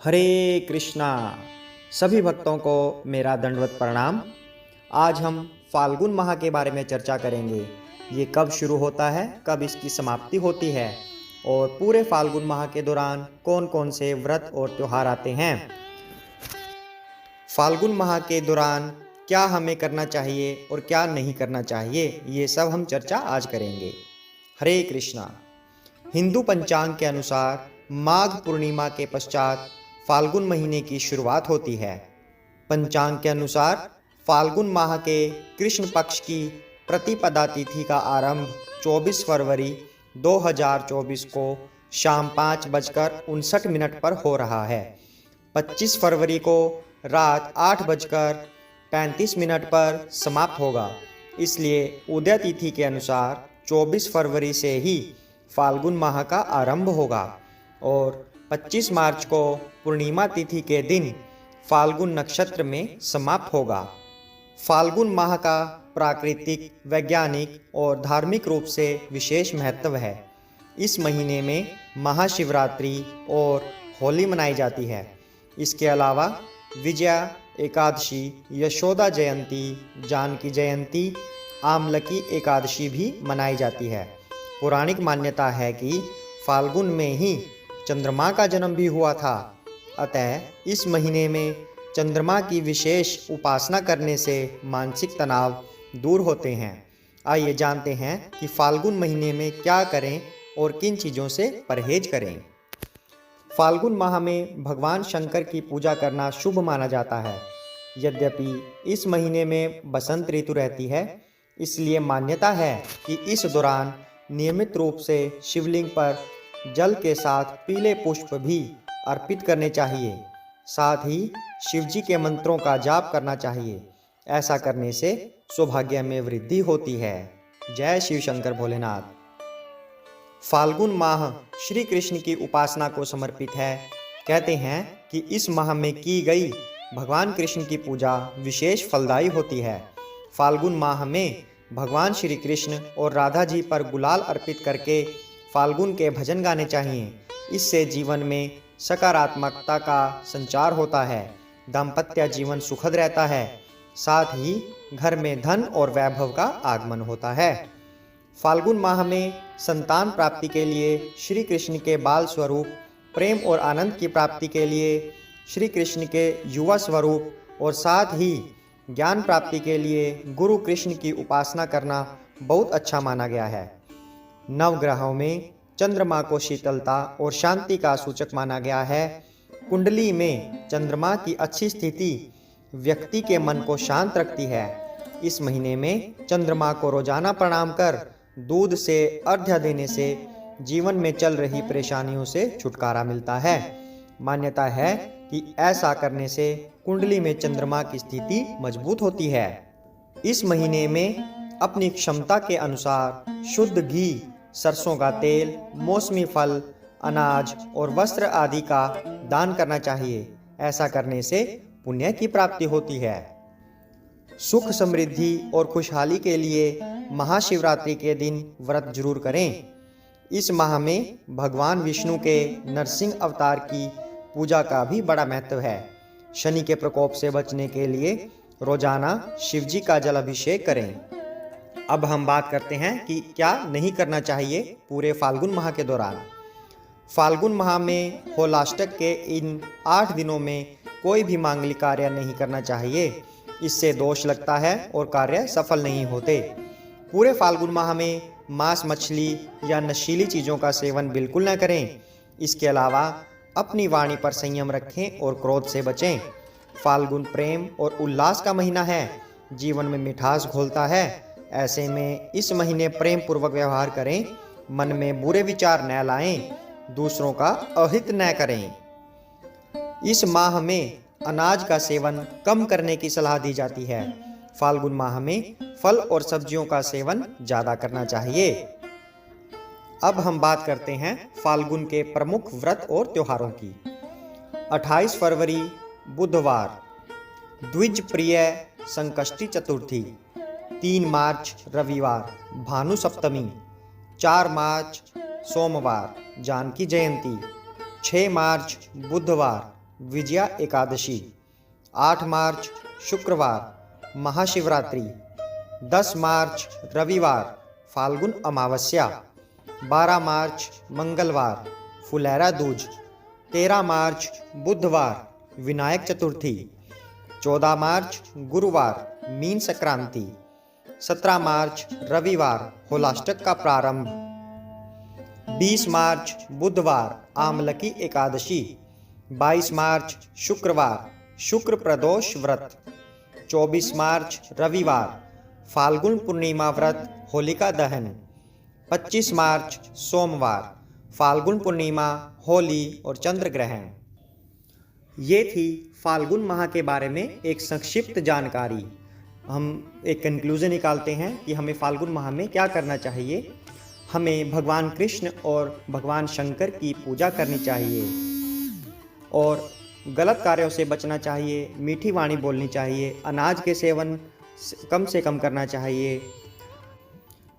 हरे कृष्णा। सभी भक्तों को मेरा दंडवत प्रणाम। आज हम फाल्गुन माह के बारे में चर्चा करेंगे। ये कब शुरू होता है, कब इसकी समाप्ति होती है और पूरे फाल्गुन माह के दौरान कौन कौन से व्रत और त्यौहार आते हैं। फाल्गुन माह के दौरान क्या हमें करना चाहिए और क्या नहीं करना चाहिए, ये सब हम चर्चा आज करेंगे। हरे कृष्णा। हिंदू पंचांग के अनुसार माघ पूर्णिमा के पश्चात फाल्गुन महीने की शुरुआत होती है। पंचांग के अनुसार फाल्गुन माह के कृष्ण पक्ष की प्रतिपदा तिथि का आरंभ 24 फरवरी 2024 को शाम 5:59 पर हो रहा है। 25 फरवरी को रात 8:35 पर समाप्त होगा। इसलिए उदय तिथि के अनुसार 24 फरवरी से ही फाल्गुन माह का आरंभ होगा और 25 मार्च को पूर्णिमा तिथि के दिन फाल्गुन नक्षत्र में समाप्त होगा। फाल्गुन माह का प्राकृतिक, वैज्ञानिक और धार्मिक रूप से विशेष महत्व है। इस महीने में महाशिवरात्रि और होली मनाई जाती है। इसके अलावा विजया एकादशी, यशोदा जयंती, जानकी जयंती, आमलकी एकादशी भी मनाई जाती है। पौराणिक मान्यता है कि फाल्गुन में ही चंद्रमा का जन्म भी हुआ था। अतः इस महीने में चंद्रमा की विशेष उपासना करने से मानसिक तनाव दूर होते हैं। आइए जानते हैं कि फाल्गुन महीने में क्या करें और किन चीज़ों से परहेज करें। फाल्गुन माह में भगवान शंकर की पूजा करना शुभ माना जाता है। यद्यपि इस महीने में बसंत ऋतु रहती है, इसलिए मान्यता है कि इस दौरान नियमित रूप से शिवलिंग पर जल के साथ पीले पुष्प भी अर्पित करने चाहिए। साथ ही शिवजी के मंत्रों का जाप करना चाहिए। ऐसा करने से सौभाग्य में वृद्धि होती है। जय शिव शंकर भोलेनाथ। फाल्गुन माह श्री कृष्ण की उपासना को समर्पित है। कहते हैं कि इस माह में की गई भगवान कृष्ण की पूजा विशेष फलदायी होती है। फाल्गुन माह में भगवान श्री कृष्ण और राधा जी पर गुलाल अर्पित करके फाल्गुन के भजन गाने चाहिए। इससे जीवन में सकारात्मकता का संचार होता है, दाम्पत्य जीवन सुखद रहता है, साथ ही घर में धन और वैभव का आगमन होता है। फाल्गुन माह में संतान प्राप्ति के लिए श्री कृष्ण के बाल स्वरूप, प्रेम और आनंद की प्राप्ति के लिए श्री कृष्ण के युवा स्वरूप और साथ ही ज्ञान प्राप्ति के लिए गुरु कृष्ण की उपासना करना बहुत अच्छा माना गया है। नवग्रहों में चंद्रमा को शीतलता और शांति का सूचक माना गया है। कुंडली में चंद्रमा की अच्छी स्थिति व्यक्ति के मन को शांत रखती है। इस महीने में चंद्रमा को रोजाना प्रणाम कर दूध से अर्घ्य देने से जीवन में चल रही परेशानियों से छुटकारा मिलता है। मान्यता है कि ऐसा करने से कुंडली में चंद्रमा की स्थिति मजबूत होती है। इस महीने में अपनी क्षमता के अनुसार शुद्ध घी, सरसों का तेल, मौसमी फल, अनाज और वस्त्र आदि का दान करना चाहिए। ऐसा करने से पुण्य की प्राप्ति होती है। सुख, समृद्धि और खुशहाली के लिए महाशिवरात्रि के दिन व्रत जरूर करें। इस माह में भगवान विष्णु के नरसिंह अवतार की पूजा का भी बड़ा महत्व है। शनि के प्रकोप से बचने के लिए रोजाना शिवजी का जल अभिषेक करें। अब हम बात करते हैं कि क्या नहीं करना चाहिए पूरे फाल्गुन माह के दौरान। फाल्गुन माह में होलाष्टक के इन 8 दिनों में कोई भी मांगलिक कार्य नहीं करना चाहिए। इससे दोष लगता है और कार्य सफल नहीं होते। पूरे फाल्गुन माह में मांस, मछली या नशीली चीज़ों का सेवन बिल्कुल न करें। इसके अलावा अपनी वाणी पर संयम रखें और क्रोध से बचें। फाल्गुन प्रेम और उल्लास का महीना है, जीवन में मिठास घोलता है। ऐसे में इस महीने प्रेम पूर्वक व्यवहार करें, मन में बुरे विचार न लाएं, दूसरों का अहित न करें। इस माह में अनाज का सेवन कम करने की सलाह दी जाती है। फाल्गुन माह में फल और सब्जियों का सेवन ज़्यादा करना चाहिए। अब हम बात करते हैं फाल्गुन के प्रमुख व्रत और त्योहारों की। 28 फरवरी बुधवार द्विज प्रिय संकष्टी चतुर्थी, 3 मार्च रविवार भानु सप्तमी, 4 मार्च सोमवार जानकी जयंती, 6 मार्च बुधवार विजया एकादशी। 8 मार्च शुक्रवार महाशिवरात्रि। 10 मार्च रविवार फाल्गुन अमावस्या। 12 मार्च मंगलवार फुलेरा दूज। 13 मार्च बुधवार विनायक चतुर्थी। 14 मार्च गुरुवार मीन संक्रांति। 17 मार्च रविवार होलाष्टक का प्रारंभ। 20 मार्च बुधवार आमलकी एकादशी। 22 मार्च शुक्रवार शुक्र प्रदोष व्रत। 24 मार्च रविवार फाल्गुन पूर्णिमा व्रत होलिका दहन। 25 मार्च सोमवार फाल्गुन पूर्णिमा, होली और चंद्र ग्रहण। ये थी फाल्गुन माह के बारे में एक संक्षिप्त जानकारी। हम एक कंक्लूजन निकालते हैं कि हमें फाल्गुन माह में क्या करना चाहिए। हमें भगवान कृष्ण और भगवान शंकर की पूजा करनी चाहिए और गलत कार्यों से बचना चाहिए, मीठी वाणी बोलनी चाहिए, अनाज के सेवन कम से कम करना चाहिए।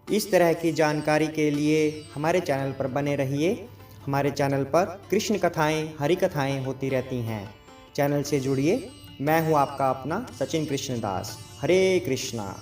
इस तरह की जानकारी के लिए हमारे चैनल पर बने रहिए। हमारे चैनल पर कृष्ण कथाएं, हरि कथाएं होती रहती हैं। चैनल से जुड़िए। मैं हूं आपका अपना सचिन कृष्णदास। हरे कृष्णा।